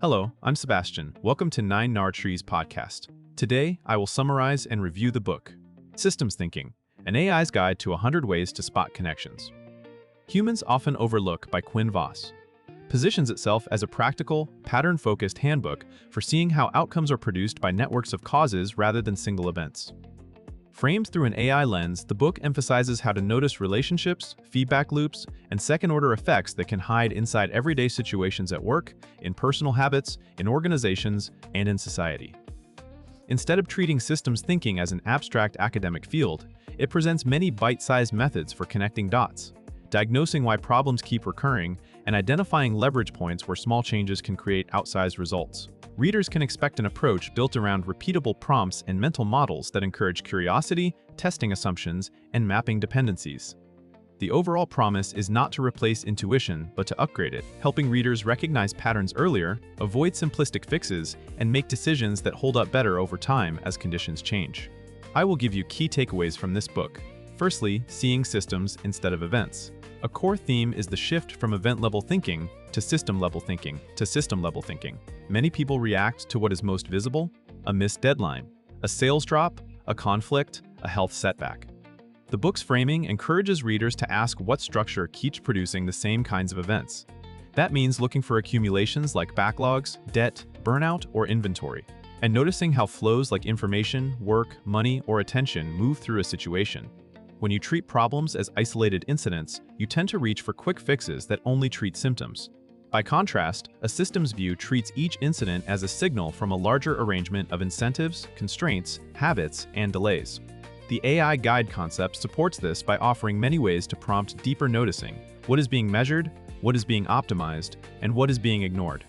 Hello, I'm Sebastian. Welcome to 9 Trees podcast. Today, I will summarize and review the book, Systems Thinking, an AI's Guide to 100 Ways to Spot Connections. Humans Often Overlook by Quinn Voss positions itself as a practical, pattern-focused handbook for seeing how outcomes are produced by networks of causes rather than single events. Framed through an AI lens, the book emphasizes how to notice relationships, feedback loops, and second-order effects that can hide inside everyday situations at work, in personal habits, in organizations, and in society. Instead of treating systems thinking as an abstract academic field, it presents many bite-sized methods for connecting dots, diagnosing why problems keep recurring, and identifying leverage points where small changes can create outsized results. Readers can expect an approach built around repeatable prompts and mental models that encourage curiosity, testing assumptions, and mapping dependencies. The overall promise is not to replace intuition, but to upgrade it, helping readers recognize patterns earlier, avoid simplistic fixes, and make decisions that hold up better over time as conditions change. I will give you key takeaways from this book. Firstly, seeing systems instead of events. A core theme is the shift from event-level thinking to system-level thinking. Many people react to what is most visible: a missed deadline, a sales drop, a conflict, a health setback. The book's framing encourages readers to ask what structure keeps producing the same kinds of events. That means looking for accumulations like backlogs, debt, burnout, or inventory, and noticing how flows like information, work, money, or attention move through a situation. When you treat problems as isolated incidents, you tend to reach for quick fixes that only treat symptoms. By contrast, a systems view treats each incident as a signal from a larger arrangement of incentives, constraints, habits, and delays. The AI guide concept supports this by offering many ways to prompt deeper noticing: what is being measured, what is being optimized, and what is being ignored.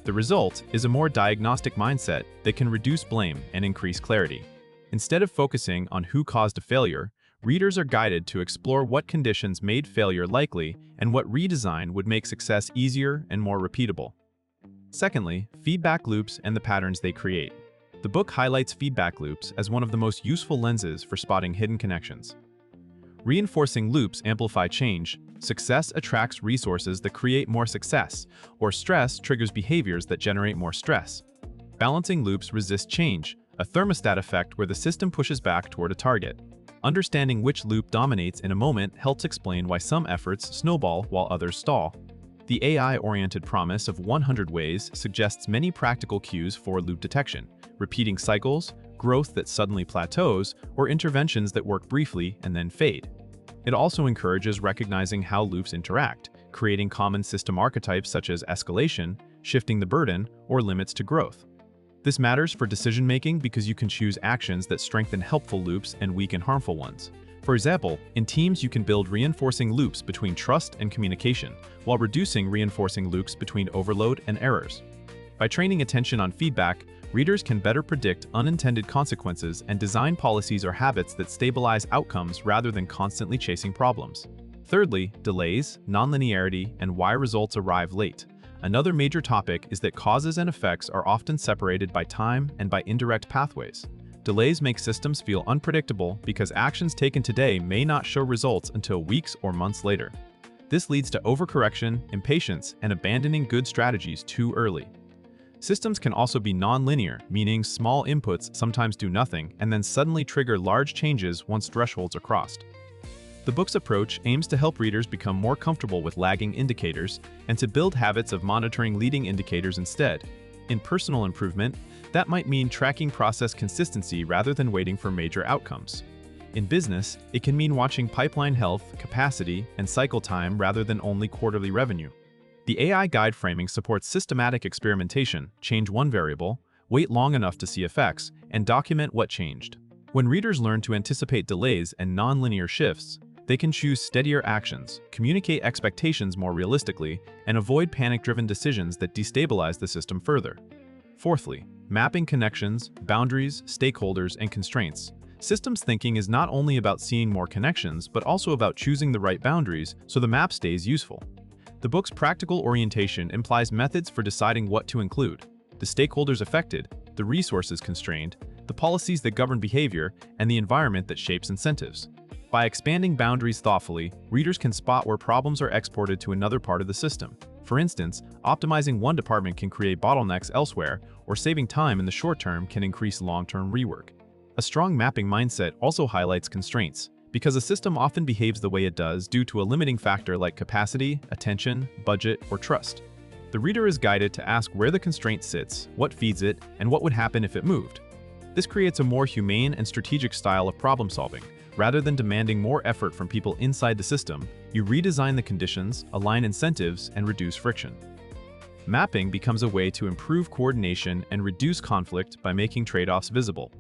The result is a more diagnostic mindset that can reduce blame and increase clarity. Instead of focusing on who caused a failure, readers are guided to explore what conditions made failure likely and what redesign would make success easier and more repeatable. Secondly, feedback loops and the patterns they create. The book highlights feedback loops as one of the most useful lenses for spotting hidden connections. Reinforcing loops amplify change. Success attracts resources that create more success, or stress triggers behaviors that generate more stress. Balancing loops resist change, a thermostat effect where the system pushes back toward a target. Understanding which loop dominates in a moment helps explain why some efforts snowball while others stall. The AI-oriented promise of 100 ways suggests many practical cues for loop detection: repeating cycles, growth that suddenly plateaus, or interventions that work briefly and then fade. It also encourages recognizing how loops interact, creating common system archetypes such as escalation, shifting the burden, or limits to growth. This matters for decision-making because you can choose actions that strengthen helpful loops and weaken harmful ones. For example, in teams you can build reinforcing loops between trust and communication, while reducing reinforcing loops between overload and errors. By training attention on feedback, readers can better predict unintended consequences and design policies or habits that stabilize outcomes rather than constantly chasing problems. Thirdly, delays, nonlinearity, and why results arrive late. Another major topic is that causes and effects are often separated by time and by indirect pathways. Delays make systems feel unpredictable because actions taken today may not show results until weeks or months later. This leads to overcorrection, impatience, and abandoning good strategies too early. Systems can also be non-linear, meaning small inputs sometimes do nothing and then suddenly trigger large changes once thresholds are crossed. The book's approach aims to help readers become more comfortable with lagging indicators and to build habits of monitoring leading indicators instead. In personal improvement, that might mean tracking process consistency rather than waiting for major outcomes. In business, it can mean watching pipeline health, capacity, and cycle time rather than only quarterly revenue. The AI guide framing supports systematic experimentation: change one variable, wait long enough to see effects, and document what changed. When readers learn to anticipate delays and nonlinear shifts, they can choose steadier actions, communicate expectations more realistically, and avoid panic-driven decisions that destabilize the system further. Fourthly, mapping connections, boundaries, stakeholders, and constraints. Systems thinking is not only about seeing more connections, but also about choosing the right boundaries so the map stays useful. The book's practical orientation implies methods for deciding what to include: the stakeholders affected, the resources constrained, the policies that govern behavior, and the environment that shapes incentives. By expanding boundaries thoughtfully, readers can spot where problems are exported to another part of the system. For instance, optimizing one department can create bottlenecks elsewhere, or saving time in the short term can increase long-term rework. A strong mapping mindset also highlights constraints, because a system often behaves the way it does due to a limiting factor like capacity, attention, budget, or trust. The reader is guided to ask where the constraint sits, what feeds it, and what would happen if it moved. This creates a more humane and strategic style of problem-solving. Rather than demanding more effort from people inside the system, you redesign the conditions, align incentives, and reduce friction. Mapping becomes a way to improve coordination and reduce conflict by making trade-offs visible.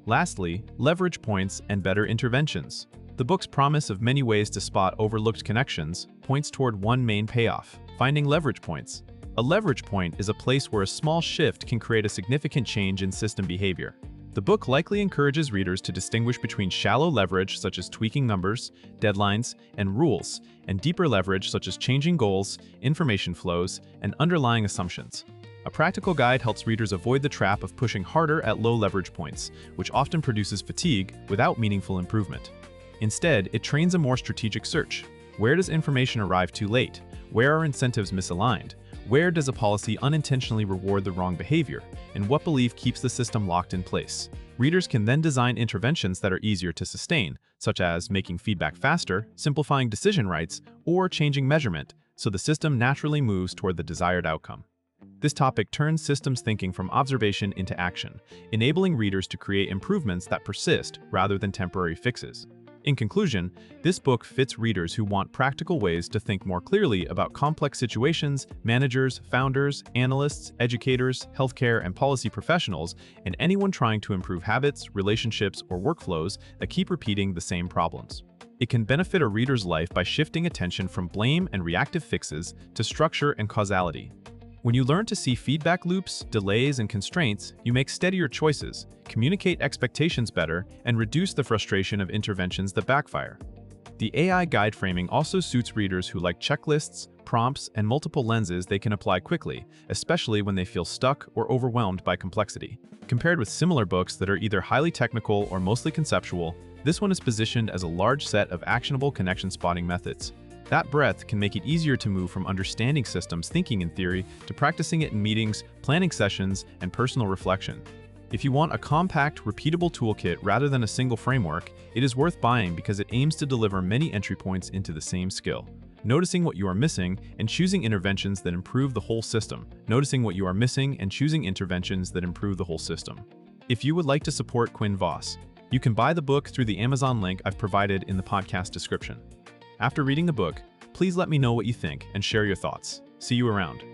Lastly, leverage points and better interventions. The book's promise of many ways to spot overlooked connections points toward one main payoff: finding leverage points. A leverage point is a place where a small shift can create a significant change in system behavior. The book likely encourages readers to distinguish between shallow leverage, such as tweaking numbers, deadlines, and rules, and deeper leverage, such as changing goals, information flows, and underlying assumptions. A practical guide helps readers avoid the trap of pushing harder at low leverage points, which often produces fatigue without meaningful improvement. Instead, it trains a more strategic search. Where does information arrive too late? Where are incentives misaligned? Where does a policy unintentionally reward the wrong behavior? And what belief keeps the system locked in place? Readers can then design interventions that are easier to sustain, such as making feedback faster, simplifying decision rights, or changing measurement, so the system naturally moves toward the desired outcome. This topic turns systems thinking from observation into action, enabling readers to create improvements that persist rather than temporary fixes. In conclusion, this book fits readers who want practical ways to think more clearly about complex situations, managers, founders, analysts, educators, healthcare and policy professionals, and anyone trying to improve habits, relationships, or workflows that keep repeating the same problems. It can benefit a reader's life by shifting attention from blame and reactive fixes to structure and causality. When you learn to see feedback loops, delays, and constraints, you make steadier choices, communicate expectations better, and reduce the frustration of interventions that backfire. The AI guide framing also suits readers who like checklists, prompts, and multiple lenses they can apply quickly, especially when they feel stuck or overwhelmed by complexity. Compared with similar books that are either highly technical or mostly conceptual, this one is positioned as a large set of actionable connection spotting methods. That breadth can make it easier to move from understanding systems thinking in theory to practicing it in meetings, planning sessions, and personal reflection. If you want a compact, repeatable toolkit rather than a single framework, it is worth buying because it aims to deliver many entry points into the same skill. Noticing what you are missing and choosing interventions that improve the whole system. Noticing what you are missing and choosing interventions that improve the whole system. If you would like to support Quinn Voss, you can buy the book through the Amazon link I've provided in the podcast description. After reading the book, please let me know what you think and share your thoughts. See you around.